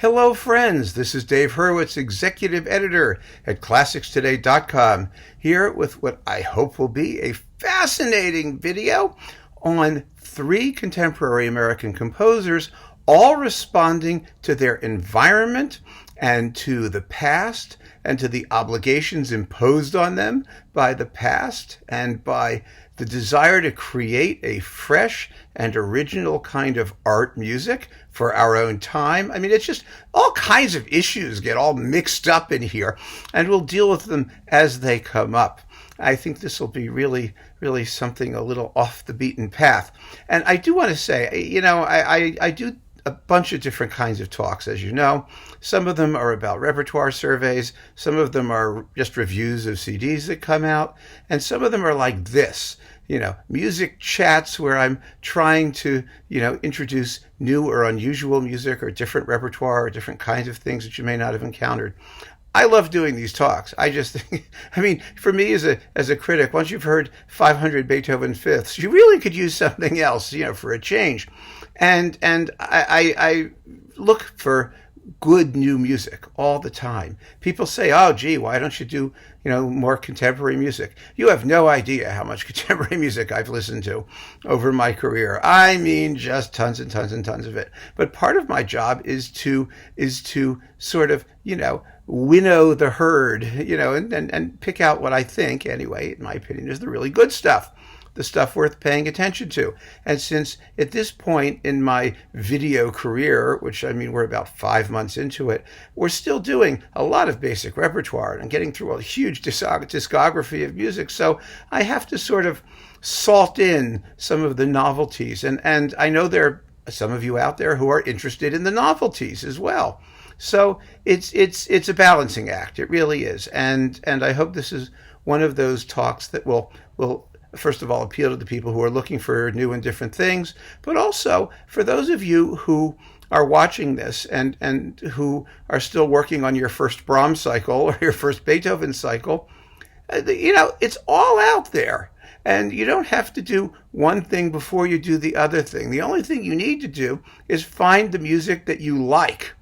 Hello, friends. This is Dave Hurwitz, Executive Editor at ClassicsToday.com, here with what I hope will be a fascinating video on three contemporary American composers, all responding to their environment and to the past and to the obligations imposed on them by the past and by the desire to create a fresh and original kind of art music for our own time. I mean, it's just all kinds of issues get all mixed up in here, and we'll deal with them as they come up. I think this will be really something a little off the beaten path. And I do want to say, I do a bunch of different kinds of talks, as you know. Some of them are about repertoire surveys. Some of them are just reviews of CDs that come out. And some of them are like this, music chats where I'm trying to, introduce new or unusual music or different repertoire or different kinds of things that you may not have encountered. I love doing these talks. I just think, for me as a critic, once you've heard 500 Beethoven fifths, you really could use something else, for a change. And I look for good new music all the time. People say, "Oh, gee, why don't you do, more contemporary music?" You have no idea how much contemporary music I've listened to over my career. I mean, just tons and tons and tons of it. But part of my job is to sort of, winnow the herd, and pick out what I think, anyway, in my opinion, is the really good stuff. The stuff worth paying attention to. And since at this point in my video career, which we're about 5 months into it, we're still doing a lot of basic repertoire and getting through a huge discography of music. So I have to sort of salt in some of the novelties. And I know there are some of you out there who are interested in the novelties as well. So it's a balancing act. It really is. And I hope this is one of those talks that will first of all, appeal to the people who are looking for new and different things, but also for those of you who are watching this and who are still working on your first Brahms cycle or your first Beethoven cycle. It's all out there. And you don't have to do one thing before you do the other thing. The only thing you need to do is find the music that you like.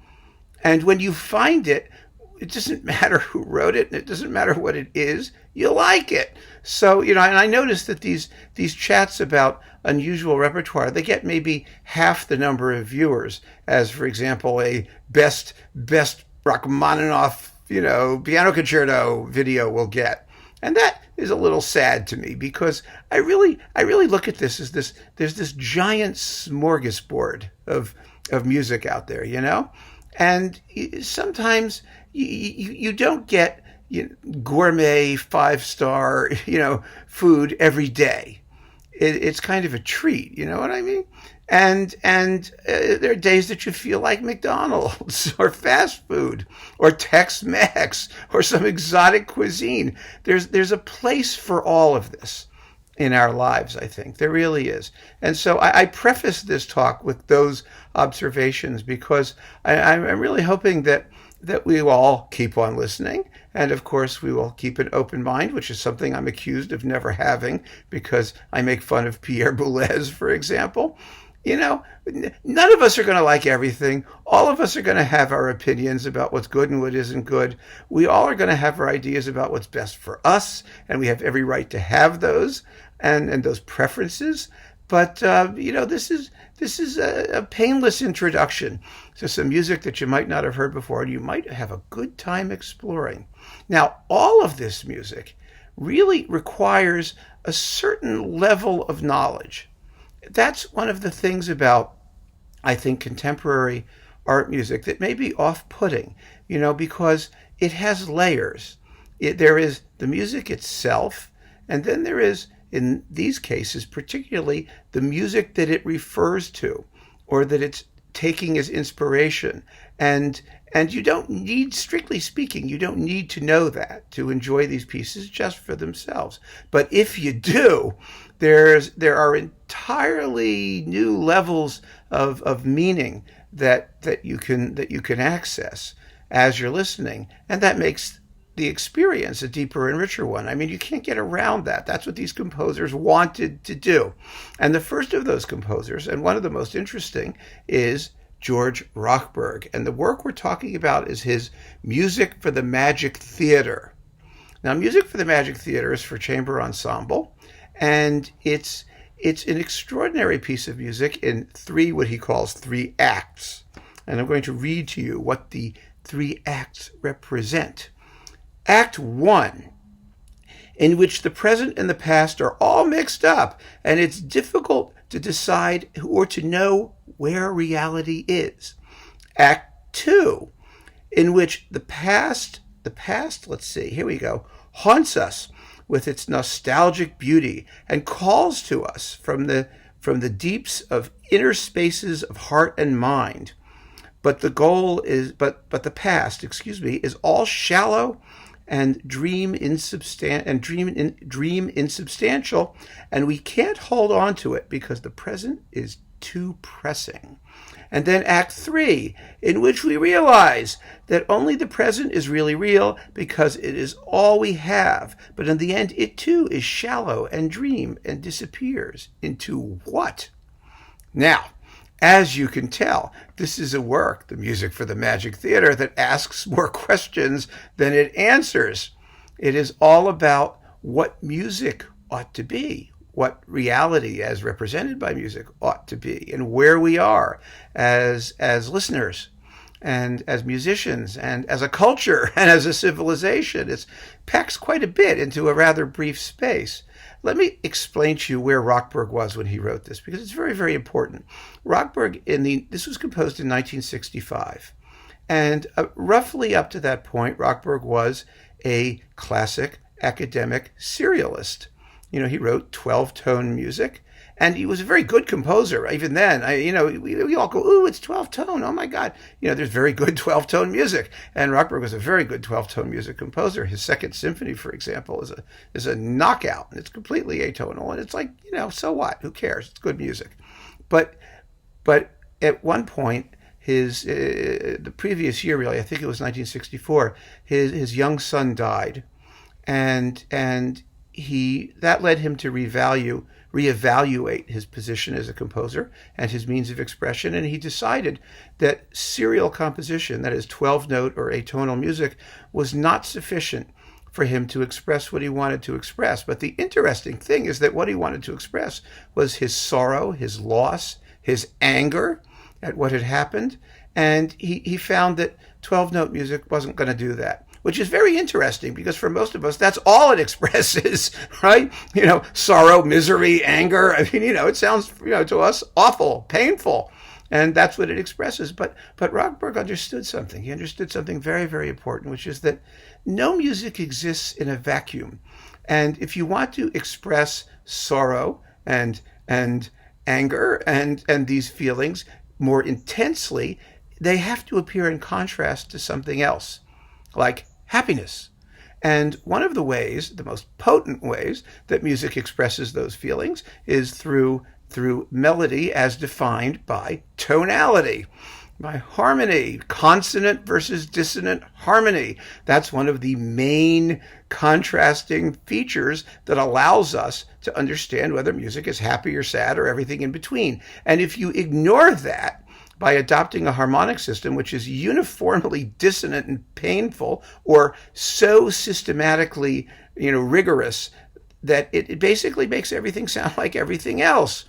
And when you find it, it doesn't matter who wrote it, and it doesn't matter what it is. You like it. So, and I noticed that these chats about unusual repertoire, they get maybe half the number of viewers as, for example, a best Rachmaninoff, piano concerto video will get. And that is a little sad to me because I really look at this as there's this giant smorgasbord of music out there, And sometimes you don't get gourmet 5-star, food every day. It's kind of a treat, you know what I mean? And there are days that you feel like McDonald's or fast food or Tex-Mex or some exotic cuisine. There's a place for all of this in our lives, I think. There really is. And so I preface this talk with those observations because I'm really hoping that we will all keep on listening. And of course, we will keep an open mind, which is something I'm accused of never having because I make fun of Pierre Boulez, for example. None of us are going to like everything. All of us are going to have our opinions about what's good and what isn't good. We all are going to have our ideas about what's best for us, and we have every right to have those and those preferences. But this is a painless introduction to some music that you might not have heard before, and you might have a good time exploring. Now, all of this music really requires a certain level of knowledge. That's one of the things about, I think, contemporary art music that may be off-putting, because it has layers. There is the music itself, and then there is, in these cases, particularly the music that it refers to or that it's taking as inspiration. And you don't need, strictly speaking, you don't need to know that to enjoy these pieces just for themselves. But if you do, there are entirely new levels of meaning that you can access as you're listening, and that makes the experience a deeper and richer one. You can't get around that. That's what these composers wanted to do. And the first of those composers, and one of the most interesting, is George Rochberg. And the work we're talking about is his Music for the Magic Theater. Now, Music for the Magic Theater is for chamber ensemble, and it's an extraordinary piece of music in what he calls three acts. And I'm going to read to you what the three acts represent. Act 1, in which the present and the past are all mixed up, and it's difficult to decide or to know where reality is. Act 2, in which the past, let's see, here we go, haunts us with its nostalgic beauty and calls to us from the deeps of inner spaces of heart and mind. But the past, is all shallow and dream insubstantial, and we can't hold on to it because the present is too pressing. And then Act 3, in which we realize that only the present is really real because it is all we have. But in the end, it too is shallow and dream and disappears into what? Now, as you can tell, this is a work, the Music for the Magic Theater, that asks more questions than it answers. It is all about what music ought to be, what reality as represented by music ought to be, and where we are as listeners and as musicians and as a culture and as a civilization. It packs quite a bit into a rather brief space. Let me explain to you where Rochberg was when he wrote this, because it's very, very important. Rochberg, this was composed in 1965. And roughly up to that point, Rochberg was a classic academic serialist. He wrote 12-tone music, and he was a very good composer. Even then, we all go, ooh, it's 12-tone. Oh, my God. There's very good 12-tone music. And Rochberg was a very good 12-tone music composer. His Second Symphony, for example, is a knockout. It's completely atonal. And it's like, so what? Who cares? It's good music. But at one point, the previous year, really, I think it was 1964, his young son died. And that led him to reevaluate his position as a composer and his means of expression, and he decided that serial composition, that is 12-note or atonal music, was not sufficient for him to express what he wanted to express. But the interesting thing is that what he wanted to express was his sorrow, his loss, his anger at what had happened, and he found that 12-note music wasn't going to do that. Which is very interesting because for most of us, that's all it expresses, right? Sorrow, misery, anger. It sounds, to us awful, painful. And that's what it expresses. But Rochberg understood something. He understood something very, very important, which is that no music exists in a vacuum. And if you want to express sorrow and anger and these feelings more intensely, they have to appear in contrast to something else, like happiness. And one of the ways, the most potent ways that music expresses those feelings is through melody as defined by tonality, by harmony, consonant versus dissonant harmony. That's one of the main contrasting features that allows us to understand whether music is happy or sad or everything in between. And if you ignore that, by adopting a harmonic system which is uniformly dissonant and painful, or so systematically, rigorous, that it basically makes everything sound like everything else.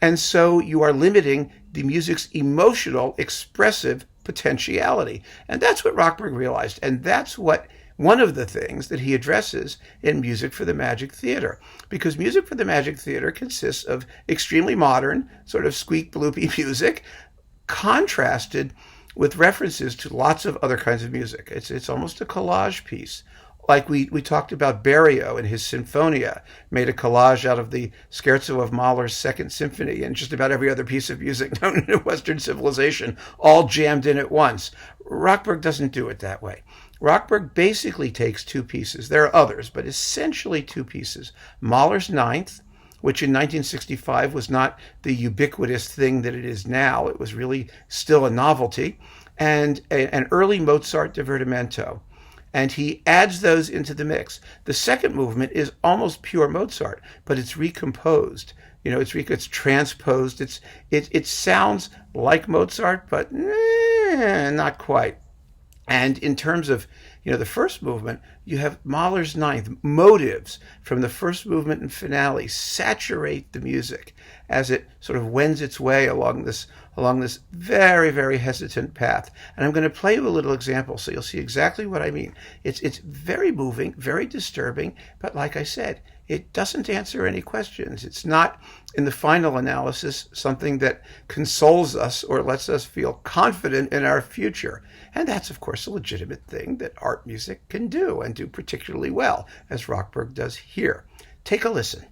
And so you are limiting the music's emotional, expressive potentiality. And that's what Rochberg realized. And that's one of the things that he addresses in Music for the Magic Theater. Because Music for the Magic Theater consists of extremely modern, sort of squeak-bloopy music, contrasted with references to lots of other kinds of music. It's almost a collage piece. Like we talked about Berio and his Sinfonia, made a collage out of the scherzo of Mahler's Second Symphony and just about every other piece of music known in Western civilization, all jammed in at once. Rochberg doesn't do it that way. Rochberg basically takes two pieces. There are others, but essentially two pieces. Mahler's Ninth, which in 1965 was not the ubiquitous thing that it is now. It was really still a novelty. And an early Mozart divertimento. and he adds those into the mix. The second movement is almost pure Mozart, but it's recomposed. It's transposed. It sounds like Mozart, but not quite. And in terms of, the first movement, you have Mahler's Ninth. Motives from the first movement and finale saturate the music as it sort of wends its way along this very, very hesitant path. And I'm going to play you a little example so you'll see exactly what I mean. It's very moving, very disturbing, but like I said, it doesn't answer any questions. It's not, in the final analysis, something that consoles us or lets us feel confident in our future. And that's, of course, a legitimate thing that art music can do, and do particularly well, as Rochberg does here. Take a listen.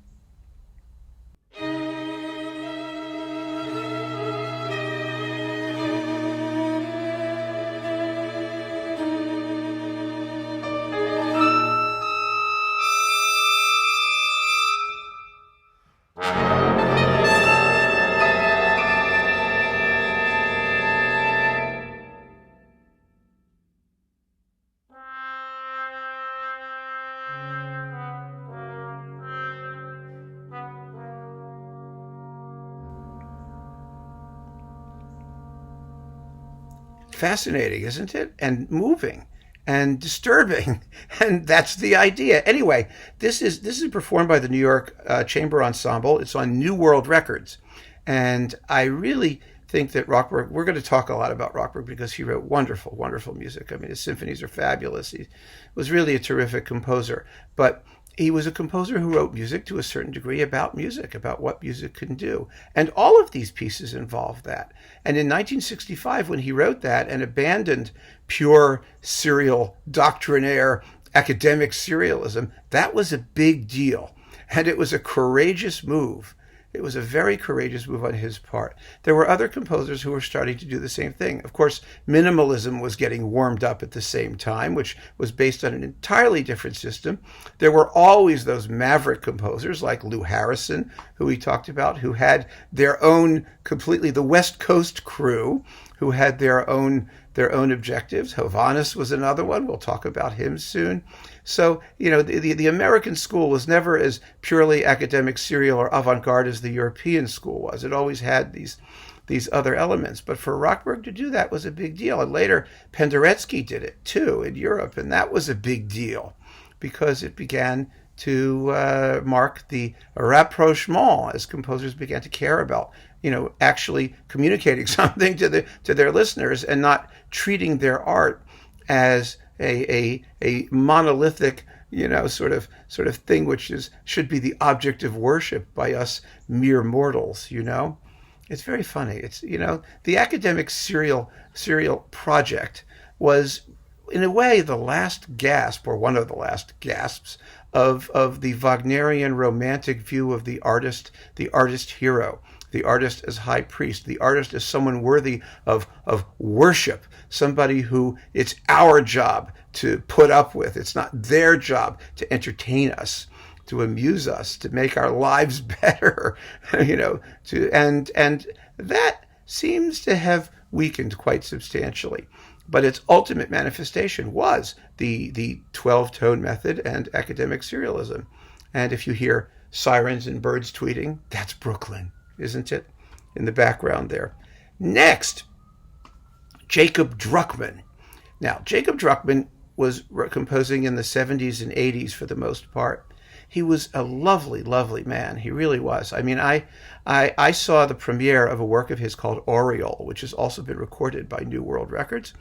Fascinating, isn't it? And moving and disturbing. And that's the idea. Anyway, this is performed by the New York Chamber Ensemble. It's on New World Records. And I really think that Rochberg, we're going to talk a lot about Rochberg because he wrote wonderful, wonderful music. I mean, his symphonies are fabulous. He was really a terrific composer. But he was a composer who wrote music to a certain degree about music, about what music can do. And all of these pieces involve that. And in 1965, when he wrote that and abandoned pure serial, doctrinaire, academic serialism, that was a big deal. And it was a courageous move. It was a very courageous move on his part. There were other composers who were starting to do the same thing. Of course, minimalism was getting warmed up at the same time, which was based on an entirely different system. There were always those maverick composers like Lou Harrison, who we talked about, who had their own completely, the West Coast crew, who had their own objectives. Hovhannes was another one. We'll talk about him soon. So, the American school was never as purely academic, serial, or avant-garde as the European school was. It always had these other elements. But for Rochberg to do that was a big deal. And later, Penderecki did it, too, in Europe. And that was a big deal because it began to mark the rapprochement as composers began to care about, actually communicating something to their listeners and not treating their art as a monolithic, sort of thing which should be the object of worship by us mere mortals. It's very funny. It's the academic serial project was in a way the last gasp, or one of the last gasps of the Wagnerian romantic view of the artist hero. The artist as high priest, the artist as someone worthy of worship, somebody who it's our job to put up with. It's not their job to entertain us, to amuse us, to make our lives better, and that seems to have weakened quite substantially. But its ultimate manifestation was the 12-tone method and academic serialism. And if you hear sirens and birds tweeting, that's Brooklyn, isn't it? In the background there. Next, Jacob Druckmann. Now, Jacob Druckmann was composing in the 70s and 80s for the most part. He was a lovely, lovely man. He really was. I mean, I saw the premiere of a work of his called Oriole, which has also been recorded by New World Records.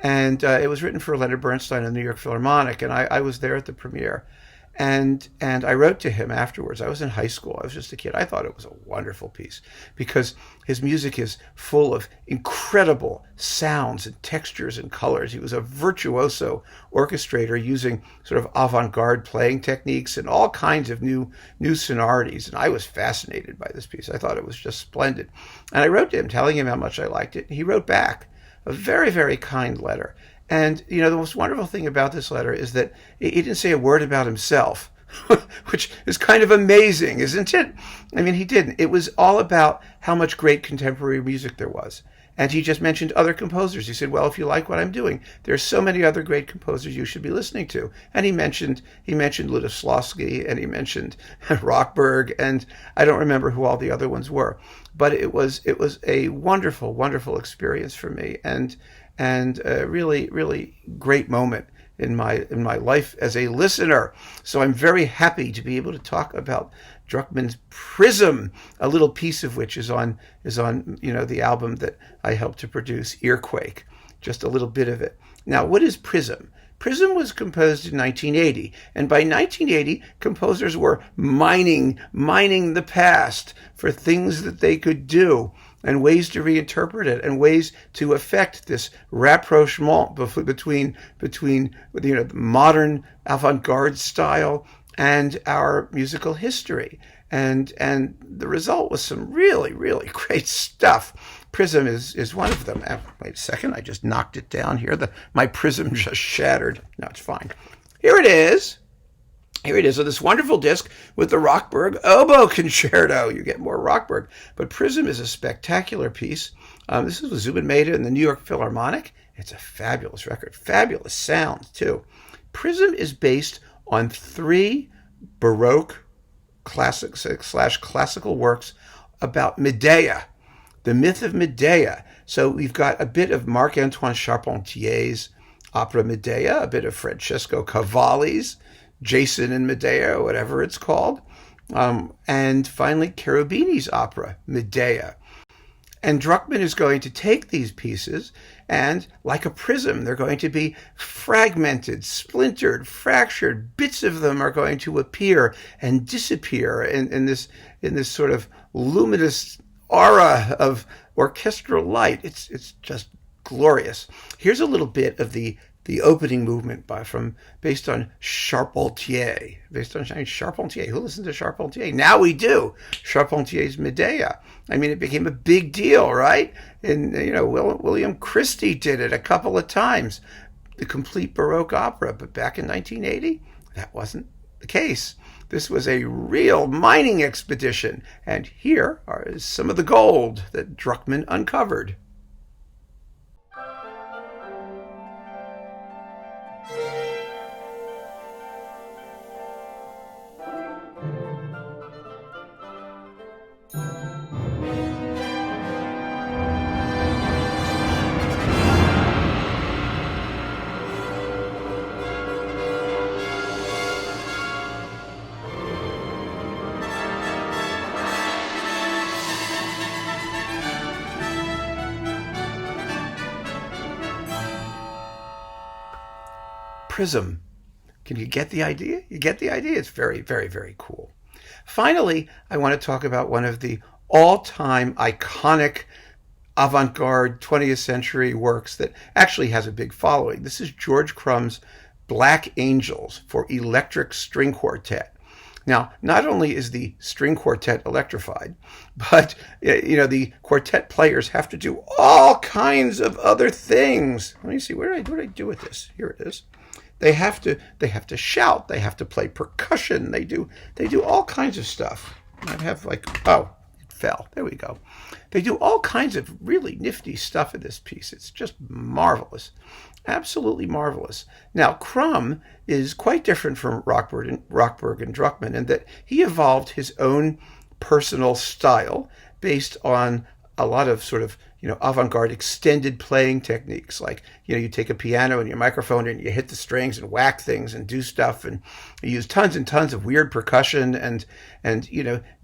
And it was written for Leonard Bernstein and the New York Philharmonic. And I was there at the premiere. And I wrote to him afterwards. I was in high school. I was just a kid. I thought it was a wonderful piece because his music is full of incredible sounds and textures and colors. He was a virtuoso orchestrator using sort of avant-garde playing techniques and all kinds of new sonorities. And I was fascinated by this piece. I thought it was just splendid. And I wrote to him telling him how much I liked it. He wrote back a very, very kind letter. And, the most wonderful thing about this letter is that he didn't say a word about himself, which is kind of amazing, isn't it? I mean, he didn't. It was all about how much great contemporary music there was. And he just mentioned other composers. He said, well, if you like what I'm doing, there's so many other great composers you should be listening to. And he mentioned Lutoslawski, and he mentioned Rochberg, and I don't remember who all the other ones were. But it was a wonderful, wonderful experience for me, and a really, really great moment in my life as a listener. So I'm very happy to be able to talk about Druckmann's Prism, a little piece of which is on the album that I helped to produce, Earquake, just a little bit of it. Now, what is Prism? Prism was composed in 1980, and by 1980, composers were mining the past for things that they could do and ways to reinterpret it and ways to affect this rapprochement between the modern avant-garde style and our musical history. And the result was some really, really great stuff. Prism is one of them. Wait a second, I just knocked it down here. My Prism just shattered. No, it's fine. Here it is. Here it is, on this wonderful disc with the Rochberg Oboe Concerto. You get more Rochberg. But Prism is a spectacular piece. This is with Zubin Mehta and the New York Philharmonic. It's a fabulous record. Fabulous sound, too. Prism is based on 3 Baroque classical works about Medea, the myth of Medea. So we've got a bit of Marc-Antoine Charpentier's opera Medea, a bit of Francesco Cavalli's Jason and Medea, or whatever it's called, and finally Cherubini's opera Medea. And Druckmann is going to take these pieces and, like a prism, they're going to be fragmented, splintered, fractured. Bits of them are going to appear and disappear in this sort of luminous aura of orchestral light. It's just glorious. Here's a little bit of the opening movement based on Charpentier. Charpentier. Who listens to Charpentier? Now we do. Charpentier's Medea. I mean, it became a big deal, right? And William Christie did it a couple of times. The complete Baroque opera. But back in 1980, that wasn't the case. This was a real mining expedition. And here is some of the gold that Druckmann uncovered. Prism. Can you get the idea? You get the idea? It's very, very, very cool. Finally, I want to talk about one of the all-time iconic avant-garde 20th century works that actually has a big following. This is George Crumb's Black Angels for electric string quartet. Now, not only is the string quartet electrified, but the quartet players have to do all kinds of other things. Let me see, what did I do with this? Here it is. They have to shout. They have to play percussion. They do all kinds of stuff. I have it fell. There we go. They do all kinds of really nifty stuff in this piece. It's just marvelous, absolutely marvelous. Now, Crumb is quite different from Rochberg and Druckmann in that he evolved his own personal style based on a lot of sort of avant-garde extended playing techniques, like you take a piano and your microphone and you hit the strings and whack things and do stuff, and you use tons and tons of weird percussion and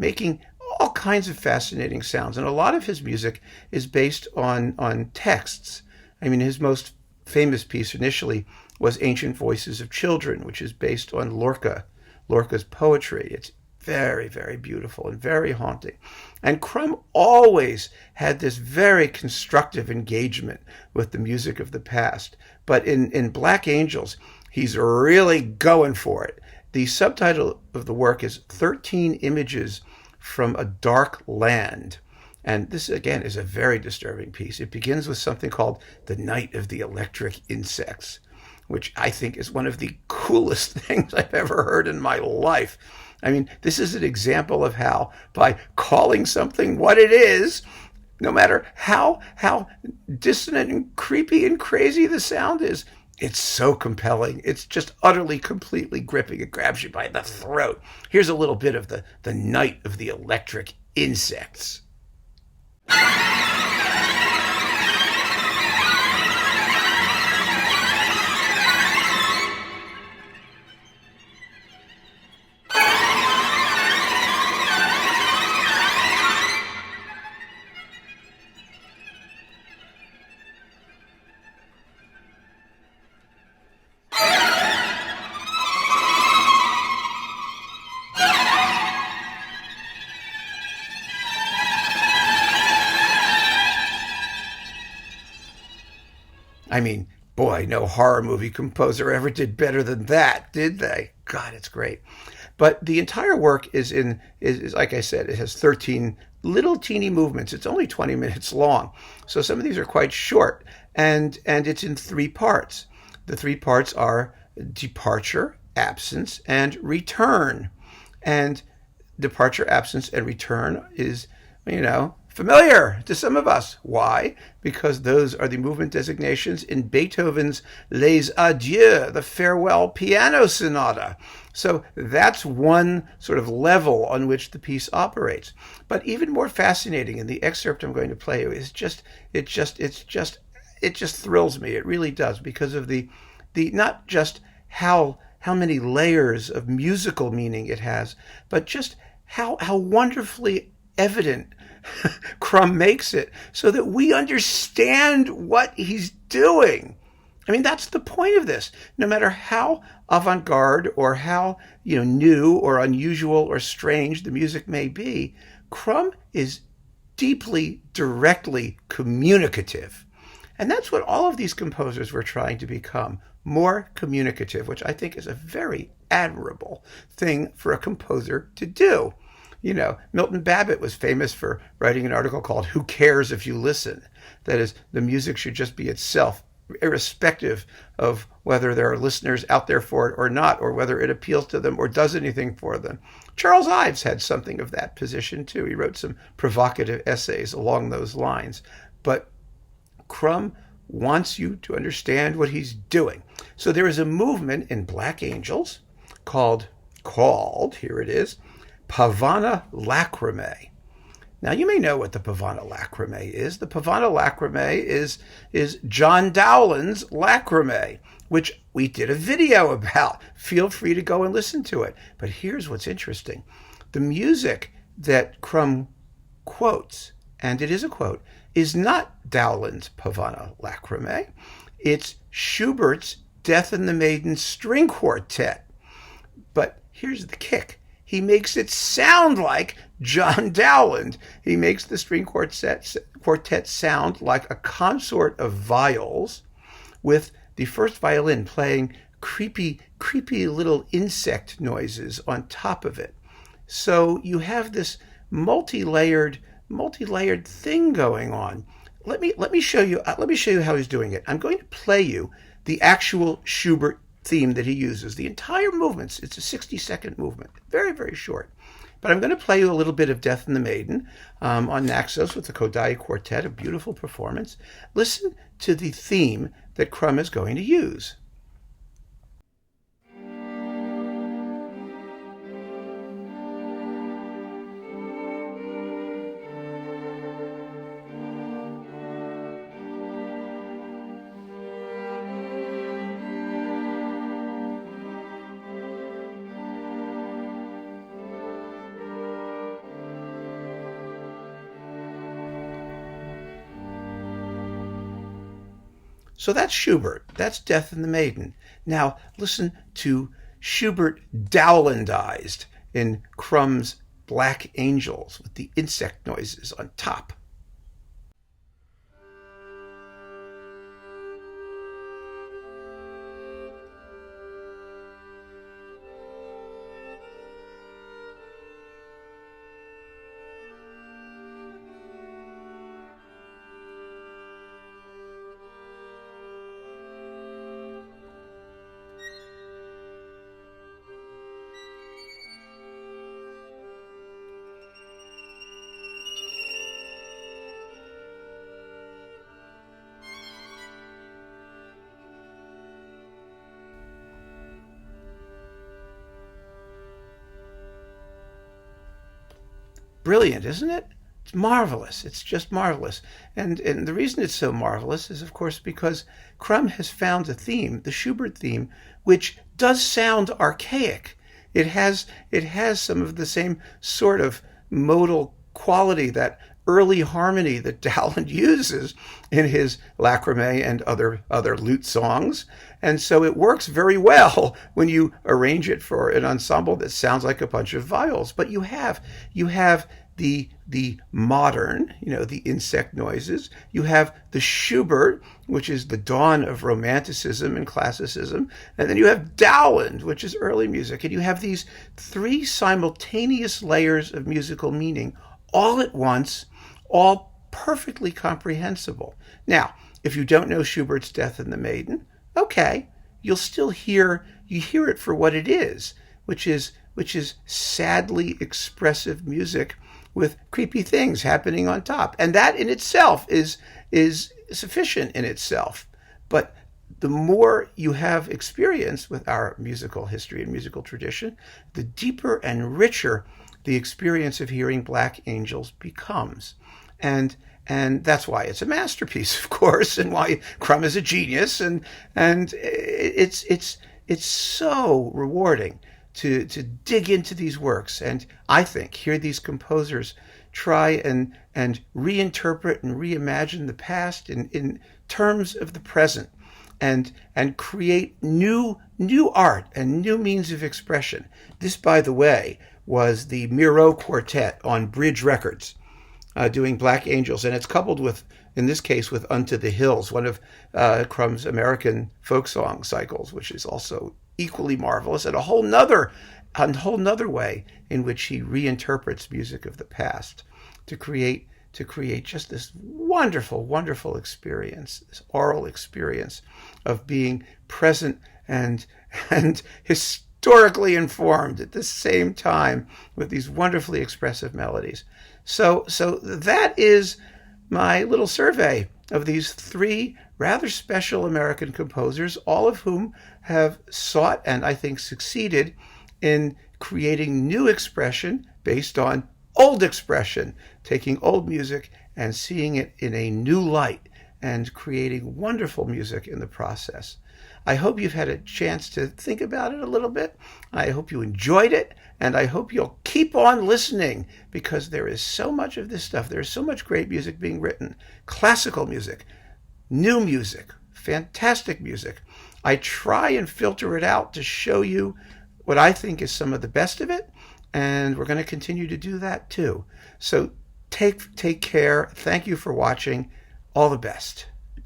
making all kinds of fascinating sounds. And a lot of his music is based on texts. I mean, his most famous piece initially was Ancient Voices of Children, which is based on Lorca's poetry. It's very, very beautiful and very haunting. And Crumb always had this very constructive engagement with the music of the past. But in Black Angels, he's really going for it. The subtitle of the work is 13 Images from a Dark Land. And this, again, is a very disturbing piece. It begins with something called The Night of the Electric Insects, which I think is one of the coolest things I've ever heard in my life. I mean, this is an example of how, by calling something what it is, No matter how dissonant and creepy and crazy the sound is, it's so compelling. It's just utterly, completely gripping. It grabs you by the throat. Here's a little bit of the Night of the Electric Insects. I mean, boy, no horror movie composer ever did better than that, did they? God, it's great. But the entire work is like I said, it has 13 little teeny movements. It's only 20 minutes long. So some of these are quite short, and it's in 3 parts. The 3 parts are departure, absence, and return. And departure, absence, and return is, familiar to some of us. Why? Because those are the movement designations in Beethoven's Les Adieux, the Farewell Piano Sonata. So that's one sort of level on which the piece operates. But even more fascinating in the excerpt I'm going to play you is it just thrills me. It really does, because of the not just how many layers of musical meaning it has, but just how wonderfully evident Crumb makes it, so that we understand what he's doing. I mean, that's the point of this. No matter how avant-garde or how new or unusual or strange the music may be, Crumb is deeply, directly communicative. And that's what all of these composers were trying to become, more communicative, which I think is a very admirable thing for a composer to do. Milton Babbitt was famous for writing an article called "Who Cares If You Listen?" That is, the music should just be itself, irrespective of whether there are listeners out there for it or not, or whether it appeals to them or does anything for them. Charles Ives had something of that position too. He wrote some provocative essays along those lines. But Crumb wants you to understand what he's doing. So there is a movement in Black Angels called, here it is, Pavana Lacrimae. Now, you may know what the Pavana Lacrimae is. The Pavana Lacrimae is John Dowland's Lacrimae, which we did a video about. Feel free to go and listen to it. But here's what's interesting. The music that Crumb quotes, and it is a quote, is not Dowland's Pavana Lacrimae. It's Schubert's Death and the Maiden String Quartet. But here's the kick. He makes it sound like John Dowland. He makes the string quartet sound like a consort of viols, with the first violin playing creepy little insect noises on top of it. So you have this multi-layered thing going on. Let me show you how he's doing it. I'm going to play you the actual Schubert theme that he uses. The entire movement, it's a 60-second movement, very, very short. But I'm going to play you a little bit of Death and the Maiden on Naxos with the Kodály Quartet, a beautiful performance. Listen to the theme that Crumb is going to use. So that's Schubert. That's Death and the Maiden. Now listen to Schubert Dowlandized in Crumb's Black Angels with the insect noises on top. brilliant, isn't it? It's marvelous. It's just marvelous. And the reason it's so marvelous is, of course, because Crumb has found a theme, the Schubert theme, which does sound archaic. It has some of the same sort of modal quality, that early harmony that Dowland uses in his Lacrimé and other lute songs. And so it works very well when you arrange it for an ensemble that sounds like a bunch of viols. But you have the modern, the insect noises. You have the Schubert, which is the dawn of Romanticism and Classicism. And then you have Dowland, which is early music. And you have these three simultaneous layers of musical meaning all at once, all perfectly comprehensible. Now, if you don't know Schubert's Death and the Maiden, okay, you'll still hear it for what it is, which is sadly expressive music with creepy things happening on top. And that in itself is sufficient in itself. But the more you have experience with our musical history and musical tradition, the deeper and richer the experience of hearing Black Angels becomes. And that's why it's a masterpiece, of course, and why Crumb is a genius. And it's so rewarding to dig into these works, and I think hear these composers try and reinterpret and reimagine the past in terms of the present, and create new art and new means of expression. This, by the way, was the Miro Quartet on Bridge Records, doing Black Angels, and it's coupled with, in this case, with Unto the Hills, one of Crumb's American folk song cycles, which is also equally marvelous, and a whole nother way in which he reinterprets music of the past to create just this wonderful, wonderful experience, this oral experience of being present and historically informed at the same time with these wonderfully expressive melodies. So that is my little survey of these three rather special American composers, all of whom have sought and I think succeeded in creating new expression based on old expression, taking old music and seeing it in a new light and creating wonderful music in the process. I hope you've had a chance to think about it a little bit. I hope you enjoyed it, and I hope you'll keep on listening, because there is so much of this stuff. There's so much great music being written. Classical music, new music, fantastic music. I try and filter it out to show you what I think is some of the best of it, and we're going to continue to do that too. So take care. Thank you for watching. All the best.